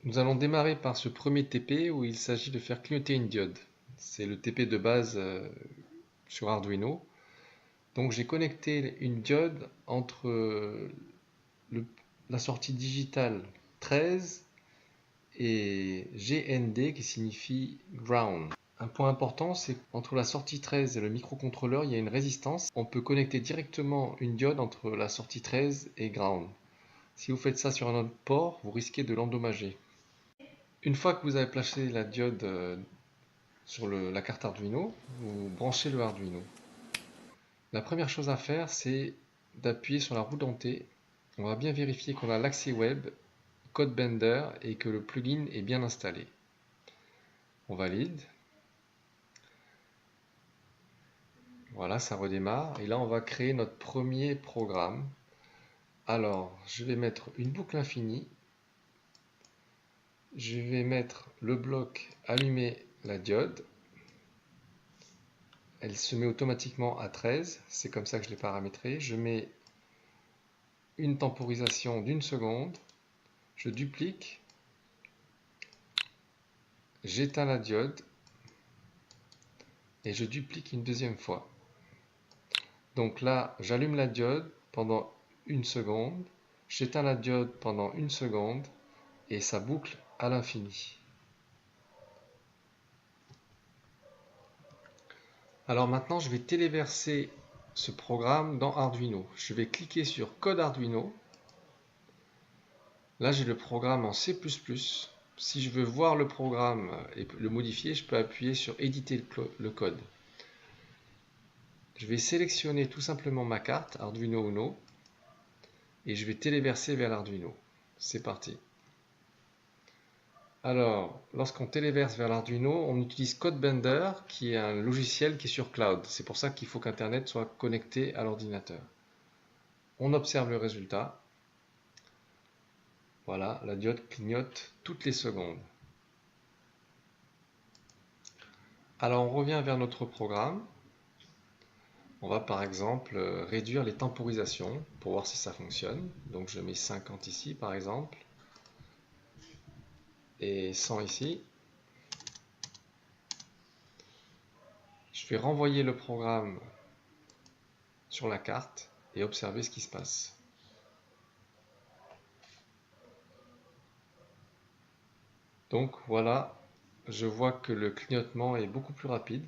Nous allons démarrer par ce premier TP où il s'agit de faire clignoter une diode. C'est le TP de base sur Arduino. Donc j'ai connecté une diode entre la sortie digitale 13 et GND qui signifie ground. Un point important, c'est qu'entre la sortie 13 et le microcontrôleur, il y a une résistance. On peut connecter directement une diode entre la sortie 13 et ground. Si vous faites ça sur un autre port, vous risquez de l'endommager. Une fois que vous avez placé la diode sur la carte Arduino, vous branchez le Arduino. La première chose à faire, c'est d'appuyer sur la roue dentée. On va bien vérifier qu'on a l'accès web, code Bender et que le plugin est bien installé. On valide. Voilà, ça redémarre. Et là, on va créer notre premier programme. Alors, je vais mettre une boucle infinie. Je vais mettre le bloc allumer la diode. Elle se met automatiquement à 13, c'est comme ça que je l'ai paramétré. Je mets une temporisation d'1 seconde, je duplique, j'éteins la diode et je duplique une deuxième fois. Donc là, j'allume la diode pendant 1 seconde, j'éteins la diode pendant 1 seconde et ça boucle à l'infini. Alors maintenant, je vais téléverser ce programme dans Arduino. Je vais cliquer sur Code Arduino. Là, j'ai le programme en C++. Si je veux voir le programme et le modifier, je peux appuyer sur Éditer le code. Je vais sélectionner tout simplement ma carte Arduino Uno et je vais téléverser vers l'Arduino. C'est parti. Alors, lorsqu'on téléverse vers l'Arduino, on utilise CodeBender qui est un logiciel qui est sur cloud. C'est pour ça qu'il faut qu'Internet soit connecté à l'ordinateur. On observe le résultat. Voilà, la diode clignote toutes les secondes. Alors, on revient vers notre programme. On va par exemple réduire les temporisations pour voir si ça fonctionne. Donc je mets 50 ici par exemple et 100 ici. Je vais renvoyer le programme sur la carte et observer ce qui se passe. Donc voilà, je vois que le clignotement est beaucoup plus rapide.